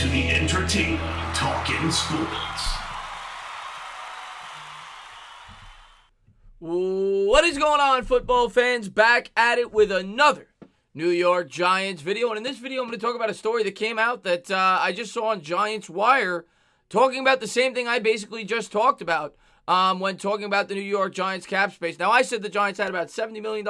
to the entertaining Talkin' Sports. What is going on, football fans? Back at it with another New York Giants video. And in this video, I'm going to talk about a story that came out that I just saw on Giants Wire, talking about the same thing I basically just talked about when talking about the New York Giants cap space. Now, I said the Giants had about $70 million.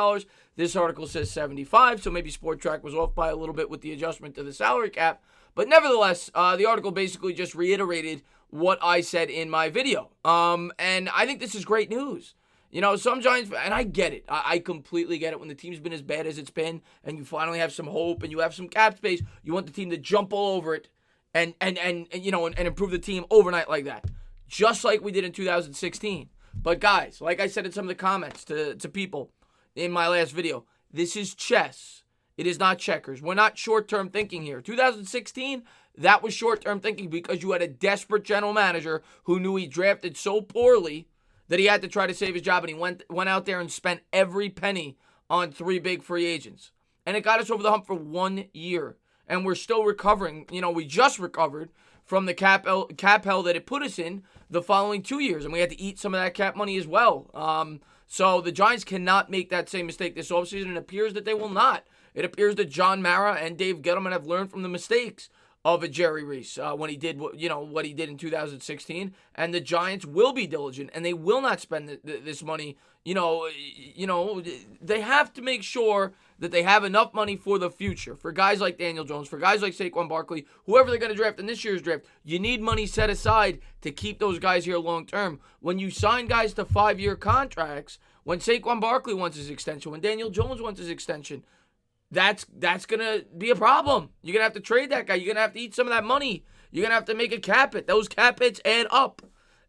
This article says 75, so maybe Sport Track was off by a little bit with the adjustment to the salary cap. But nevertheless, the article basically just reiterated what I said in my video. And I think this is great news. You know, some Giants, and I get it. I completely get it. When the team's been as bad as it's been, and you finally have some hope, and you have some cap space, you want the team to jump all over it and improve the team overnight like that, just like we did in 2016. But guys, like I said in some of the comments to people in my last video, this is chess. It is not checkers. We're not short-term thinking here. 2016, that was short-term thinking because you had a desperate general manager who knew he drafted so poorly that he had to try to save his job, and he went out there and spent every penny on 3 big free agents. And it got us over the hump for 1 year. And we're still recovering. You know, we just recovered from the cap hell that it put us in the following 2 years. And we had to eat some of that cap money as well. So the Giants cannot make that same mistake this offseason, and it appears that they will not. It appears that John Mara and Dave Gettleman have learned from the mistakes of a Jerry Reese when he did what he did in 2016, and the Giants will be diligent and they will not spend this money. They have to make sure that they have enough money for the future, for guys like Daniel Jones, for guys like Saquon Barkley, whoever they're going to draft in this year's draft. You need money set aside to keep those guys here long term. When you sign guys to 5-year contracts, when Saquon Barkley wants his extension, when Daniel Jones wants his extension, that's going to be a problem. You're going to have to trade that guy. You're going to have to eat some of that money. You're going to have to make a cap hit. Those cap hits add up.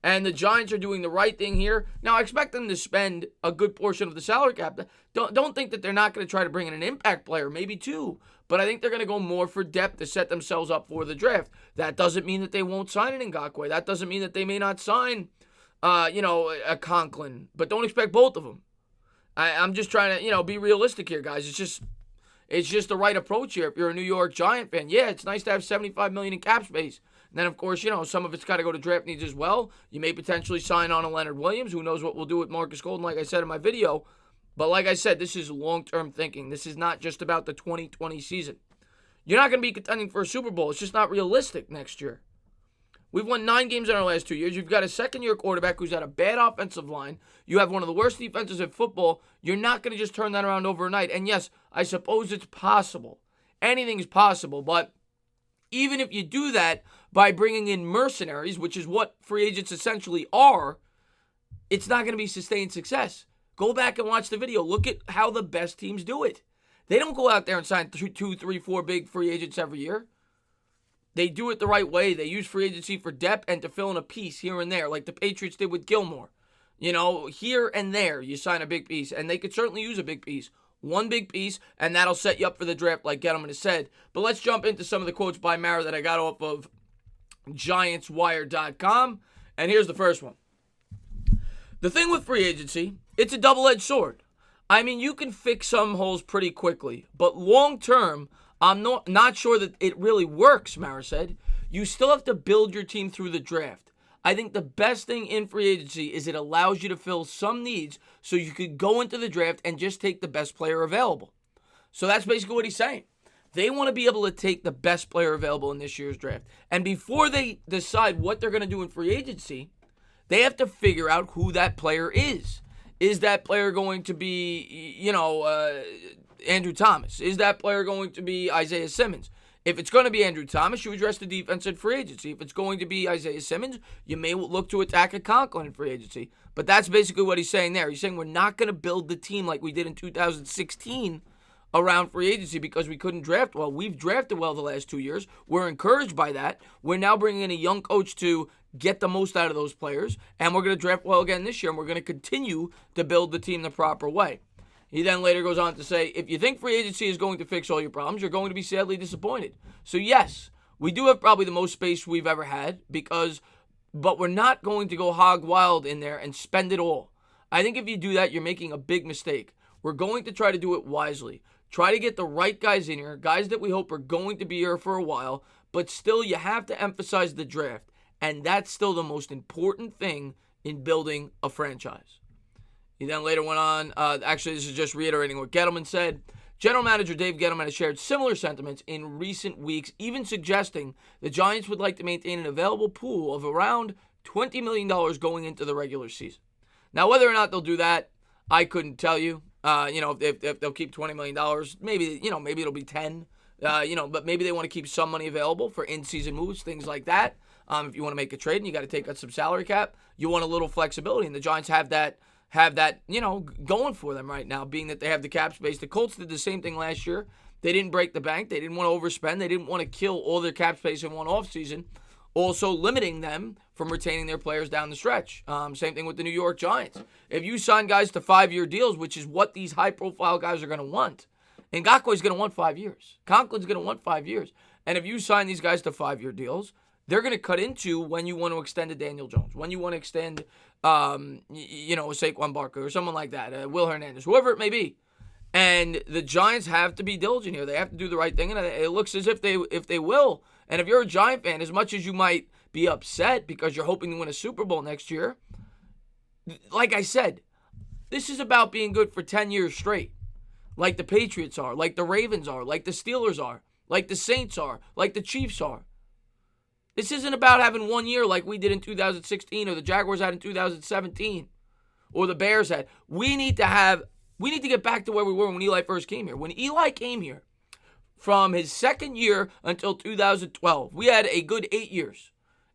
And the Giants are doing the right thing here. Now, I expect them to spend a good portion of the salary cap. Don't think that they're not going to try to bring in an impact player, maybe 2. But I think they're going to go more for depth to set themselves up for the draft. That doesn't mean that they won't sign an Ngakoue. That doesn't mean that they may not sign, a Conklin. But don't expect both of them. I'm just trying to, be realistic here, guys. It's just the right approach here if you're a New York Giant fan. Yeah, it's nice to have $75 million in cap space. And then, of course, some of it's got to go to draft needs as well. You may potentially sign on a Leonard Williams. Who knows what we'll do with Marcus Golden, like I said in my video. But like I said, this is long-term thinking. This is not just about the 2020 season. You're not going to be contending for a Super Bowl. It's just not realistic next year. We've won 9 games in our last 2 years. You've got a second-year quarterback who's had a bad offensive line. You have one of the worst defenses in football. You're not going to just turn that around overnight. And yes, I suppose it's possible. Anything is possible. But even if you do that by bringing in mercenaries, which is what free agents essentially are, it's not going to be sustained success. Go back and watch the video. Look at how the best teams do it. They don't go out there and sign 2, 3, 4 big free agents every year. They do it the right way. They use free agency for depth and to fill in a piece here and there, like the Patriots did with Gilmore. Here and there, you sign a big piece, and they could certainly use a big piece. One big piece, and that'll set you up for the draft, like Gettleman has said. But let's jump into some of the quotes by Mara that I got off of GiantsWire.com. And here's the first one. The thing with free agency, it's a double-edged sword. I mean, you can fix some holes pretty quickly, but long-term, I'm not sure that it really works, Mara said. You still have to build your team through the draft. I think the best thing in free agency is it allows you to fill some needs so you could go into the draft and just take the best player available. So that's basically what he's saying. They want to be able to take the best player available in this year's draft. And before they decide what they're going to do in free agency, they have to figure out who that player is. Is that player going to be, Andrew Thomas? Is that player going to be Isaiah Simmons? If it's going to be Andrew Thomas, you address the defense in free agency. If it's going to be Isaiah Simmons, you may look to attack a Conklin in free agency. But that's basically what he's saying there. He's saying we're not going to build the team like we did in 2016 around free agency because we couldn't draft well. We've drafted well the last 2 years. We're encouraged by that. We're now bringing in a young coach to get the most out of those players, and we're going to draft well again this year, and we're going to continue to build the team the proper way. He then later goes on to say, if you think free agency is going to fix all your problems, you're going to be sadly disappointed. So yes, we do have probably the most space we've ever had, but we're not going to go hog wild in there and spend it all. I think if you do that, you're making a big mistake. We're going to try to do it wisely. Try to get the right guys in here, guys that we hope are going to be here for a while, but still you have to emphasize the draft. And that's still the most important thing in building a franchise. He then later went on, actually this is just reiterating what Gettleman said. General Manager Dave Gettleman has shared similar sentiments in recent weeks, even suggesting the Giants would like to maintain an available pool of around $20 million going into the regular season. Now, whether or not they'll do that, I couldn't tell you. If they'll keep $20 million, maybe it'll be 10. But maybe they want to keep some money available for in-season moves, things like that. If you want to make a trade and you got to take out some salary cap, you want a little flexibility, and the Giants have that, going for them right now, being that they have the cap space. The Colts did the same thing last year. They didn't break the bank. They didn't want to overspend. They didn't want to kill all their cap space in one offseason, also limiting them from retaining their players down the stretch. Same thing with the New York Giants. If you sign guys to 5-year deals, which is what these high-profile guys are going to want, Ngakoue's going to want 5 years. Conklin's going to want 5 years. And if you sign these guys to 5-year deals, they're going to cut into when you want to extend a Daniel Jones, when you want to extend, a Saquon Barkley or someone like that, Will Hernandez, whoever it may be. And the Giants have to be diligent here. They have to do the right thing, and it looks as if they will. And if you're a Giant fan, as much as you might be upset because you're hoping to win a Super Bowl next year, like I said, this is about being good for 10 years straight. Like the Patriots are, like the Ravens are, like the Steelers are, like the Saints are, like the Chiefs are. This isn't about having 1 year like we did in 2016 or the Jaguars had in 2017 or the Bears had. We need to get back to where we were when Eli first came here. When Eli came here, from his second year until 2012, we had a good 8 years.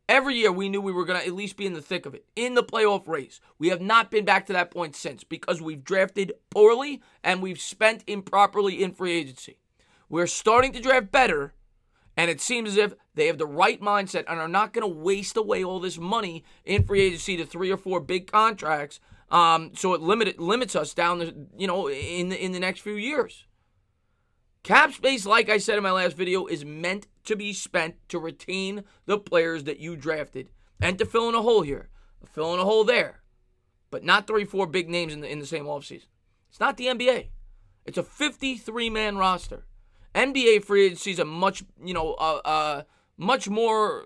Every year we knew we were going to at least be in the thick of it, in the playoff race. We have not been back to that point since because we've drafted poorly and we've spent improperly in free agency. We're starting to draft better, and it seems as if they have the right mindset and are not going to waste away all this money in free agency to 3 or 4 big contracts. So it limits us down, in the next few years. Cap space, like I said in my last video, is meant to be spent to retain the players that you drafted and to fill in a hole here, fill in a hole there, but not 3-4 big names in the same offseason. It's not the NBA. It's a 53-man roster. NBA free agency is a much more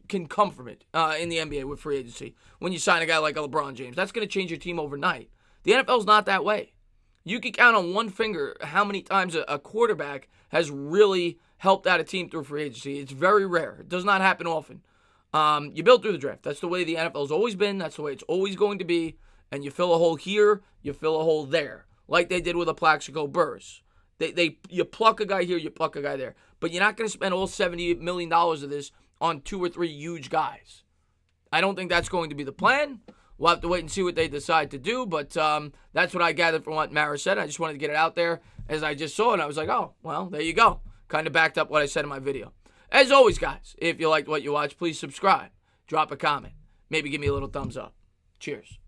can come from it in the NBA with free agency. When you sign a guy like a LeBron James, that's going to change your team overnight. The NFL's not that way. You can count on one finger how many times a quarterback has really helped out a team through free agency. It's very rare. It does not happen often. You build through the draft. That's the way the NFL's always been. That's the way it's always going to be. And you fill a hole here, you fill a hole there, like they did with a Plaxico Burress. You pluck a guy here, you pluck a guy there. But you're not going to spend all $70 million of this on 2 or 3 huge guys. I don't think that's going to be the plan. We'll have to wait and see what they decide to do, but that's what I gathered from what Mara said. I just wanted to get it out there as I just saw it, and I was like, oh, well, there you go. Kind of backed up what I said in my video. As always, guys, if you liked what you watched, please subscribe, drop a comment, maybe give me a little thumbs up. Cheers.